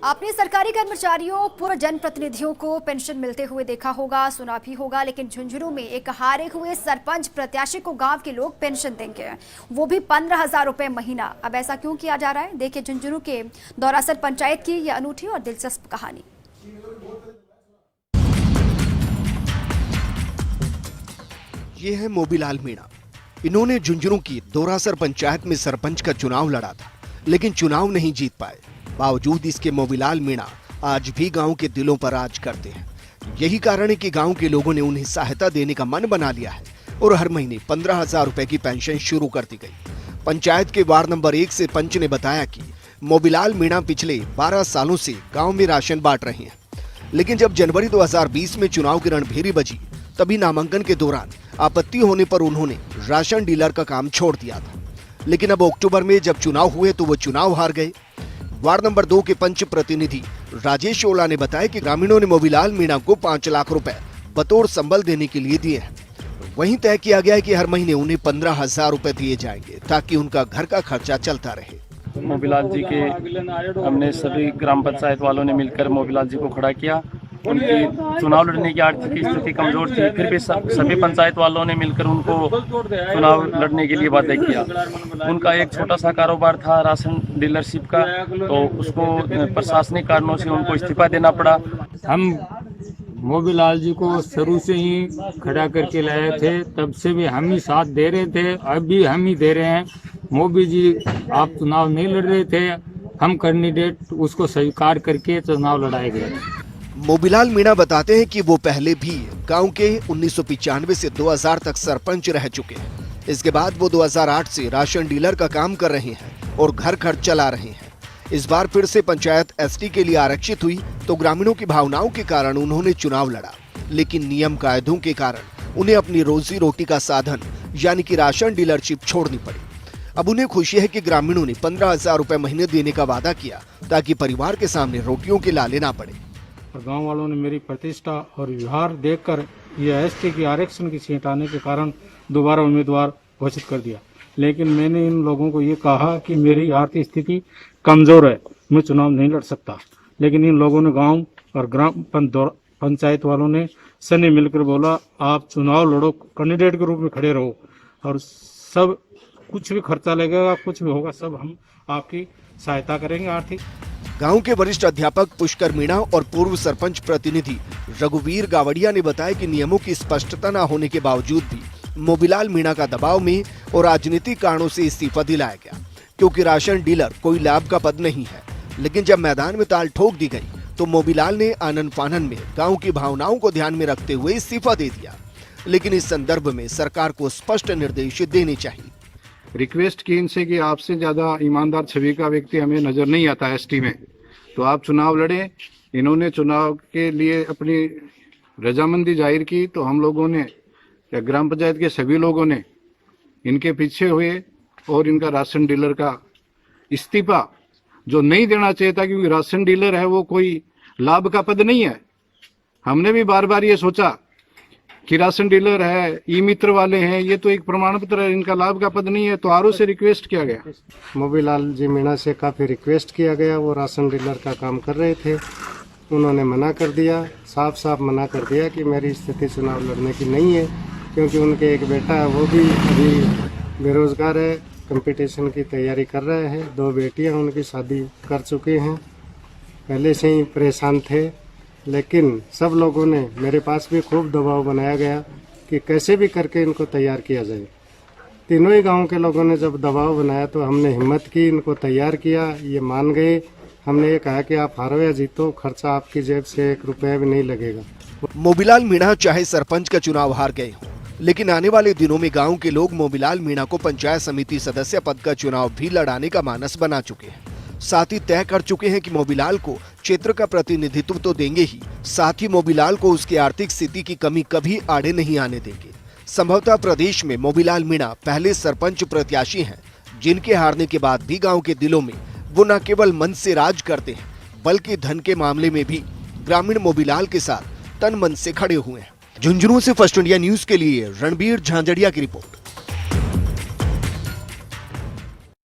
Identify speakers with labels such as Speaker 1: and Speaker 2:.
Speaker 1: आपने सरकारी कर्मचारियों, पूर्व जनप्रतिनिधियों को पेंशन मिलते हुए देखा होगा, सुना भी होगा, लेकिन झुंझुनू में एक हारे हुए सरपंच प्रत्याशी को गांव के लोग पेंशन देंगे, वो भी 15,000 रुपए महीना। अब ऐसा क्यों किया जा रहा है? देखिए झुंझुनू के दौरासर पंचायत की यह अनूठी और दिलचस्प कहानी।
Speaker 2: ये है मोबीलाल मीणा। इन्होंने झुंझुनू की दौरासर पंचायत में सरपंच का चुनाव लड़ा था, लेकिन चुनाव नहीं जीत पाए। बावजूद इसके मोबीलाल मीणा आज भी गांव के दिलों पर राज करते हैं। यही कारण है कि गांव के लोगों ने उन्हें सहायता देने का मन बना लिया है और हर महीने 15,000 रुपए की पेंशन शुरू कर दी गई। पंचायत के वार्ड नंबर 1 से पंच ने बताया कि मोबीलाल मीणा पिछले 12 सालों से गांव में राशन बांट रहे हैं, लेकिन जब जनवरी 2020 में चुनाव की रणभेरी बजी, तभी नामांकन के दौरान आपत्ति होने पर उन्होंने राशन डीलर का काम छोड़ दिया था। लेकिन अब अक्टूबर में जब चुनाव हुए तो वो चुनाव हार गए। वार्ड नंबर 2 के पंच प्रतिनिधि राजेश ओला ने बताया कि ग्रामीणों ने मोबीलाल मीणा को 5 लाख रुपए बतौर संबल देने के लिए दिए हैं। वहीं तय किया गया है कि हर महीने उन्हें 15,000 रुपए दिए जाएंगे ताकि उनका घर का खर्चा चलता रहे।
Speaker 3: मोबीलाल जी के हमने सभी ग्राम पंचायत वालों ने मिलकर मोबीलाल जी को खड़ा किया। उनकी चुनाव लड़ने की आर्थिक स्थिति कमजोर थी, फिर भी सभी पंचायत वालों ने मिलकर उनको चुनाव लड़ने के लिए बाध्य किया। उनका एक छोटा सा कारोबार था राशन डीलरशिप का, तो उसको प्रशासनिक कारणों से उनको इस्तीफा देना पड़ा।
Speaker 4: हम मोबीलाल जी को शुरू से ही खड़ा करके लाए थे, तब से भी हम ही साथ दे रहे थे, अब भी हम ही दे रहे हैं। मोबी जी आप चुनाव नहीं लड़ रहे थे, हम कैंडिडेट उसको स्वीकार करके चुनाव लड़ाए गए।
Speaker 2: मोबीलाल मीणा बताते हैं कि वो पहले भी गांव के 1995 से 2000 तक सरपंच रह चुके हैं। इसके बाद वो 2008 से राशन डीलर का काम कर रहे हैं और घर खर्च चला रहे हैं। इस बार फिर से पंचायत एसटी के लिए आरक्षित हुई तो ग्रामीणों की भावनाओं के कारण उन्होंने चुनाव लड़ा, लेकिन नियम कायदों के कारण उन्हें अपनी रोजी रोटी का साधन यानी कि राशन डीलरशिप छोड़नी पड़ी। अब उन्हें खुशी है कि ग्रामीणों ने 15,000 रुपए महीने देने का वादा किया ताकि परिवार के सामने रोटियों के लाले ना पड़े।
Speaker 4: गांव वालों ने मेरी प्रतिष्ठा और व्यवहार देखकर यह एसटी की आरक्षण की सीट आने के कारण दोबारा उम्मीदवार घोषित कर दिया। लेकिन मैंने इन लोगों को ये कहा कि मेरी आर्थिक स्थिति कमजोर है, मैं चुनाव नहीं लड़ सकता। लेकिन इन लोगों ने गांव और ग्राम पंचायत वालों ने सने मिलकर बोला, आप चुनाव लड़ो, कैंडिडेट के रूप में खड़े रहो और सब कुछ भी खर्चा लगेगा, कुछ भी होगा, सब हम आपकी सहायता करेंगे आर्थिक।
Speaker 2: गांव के वरिष्ठ अध्यापक पुष्कर मीणा और पूर्व सरपंच प्रतिनिधि रघुवीर गावड़िया ने बताया कि नियमों की स्पष्टता न होने के बावजूद भी मोबीलाल मीणा का दबाव में और राजनीतिक कारणों से इस्तीफा दिलाया गया, क्योंकि राशन डीलर कोई लाभ का पद नहीं है। लेकिन जब मैदान में ताल ठोक दी गई तो मोबीलाल ने आनन फानन में गाँव की भावनाओं को ध्यान में रखते हुए इस्तीफा दे दिया। लेकिन इस संदर्भ में सरकार को स्पष्ट निर्देश देने चाहिए।
Speaker 5: रिक्वेस्ट की इनसे कि आपसे ज्यादा ईमानदार छवि का व्यक्ति हमें नजर नहीं आता एसटी में, तो आप चुनाव लड़े। इन्होंने चुनाव के लिए अपनी रजामंदी जाहिर की, तो हम लोगों ने या ग्राम पंचायत के सभी लोगों ने इनके पीछे हुए और इनका राशन डीलर का इस्तीफा जो नहीं देना चाहिए था, क्योंकि राशन डीलर है वो कोई लाभ का पद नहीं है। हमने भी बार बार ये सोचा कि राशन डीलर है, ई मित्र वाले हैं, ये तो एक प्रमाण पत्र है, इनका लाभ का पद नहीं है। तो आरओ से रिक्वेस्ट किया गया,
Speaker 6: मोबीलाल जी मीणा से काफ़ी रिक्वेस्ट किया गया। वो राशन डीलर का काम कर रहे थे, उन्होंने मना कर दिया, साफ साफ मना कर दिया कि मेरी स्थिति चुनाव लड़ने की नहीं है, क्योंकि उनके एक बेटा है वो भी अभी बेरोजगार है, कंपटीशन की तैयारी कर रहे हैं। 2 बेटियां उनकी शादी कर चुके हैं, पहले से ही परेशान थे। लेकिन सब लोगों ने, मेरे पास भी खूब दबाव बनाया गया कि कैसे भी करके इनको तैयार किया जाए। तीनों ही गांव के लोगों ने जब दबाव बनाया तो हमने हिम्मत की, इनको तैयार किया, ये मान गए। हमने ये कहा कि आप हारो या जीतो, खर्चा आपकी जेब से 1 रुपया भी नहीं लगेगा।
Speaker 2: मोबीलाल मीणा चाहे सरपंच का चुनाव हार गए हों, लेकिन आने वाले दिनों में गांव के लोग मोबीलाल मीणा को पंचायत समिति सदस्य पद का चुनाव भी लड़ाने का मानस बना चुके हैं। साथ ही तय कर चुके हैं कि मोबीलाल को क्षेत्र का प्रतिनिधित्व तो देंगे ही, साथ ही मोबीलाल को उसकी आर्थिक स्थिति की कमी कभी आड़े नहीं आने देंगे। संभवतः प्रदेश में मोबीलाल मीणा पहले सरपंच प्रत्याशी हैं जिनके हारने के बाद भी गांव के दिलों में वो न केवल मन से राज करते हैं, बल्कि धन के मामले में भी ग्रामीण मोबीलाल के साथ तन मन से खड़े हुए हैं। झुंझुनू से फर्स्ट इंडिया न्यूज के लिए रणबीर झांझड़िया की रिपोर्ट।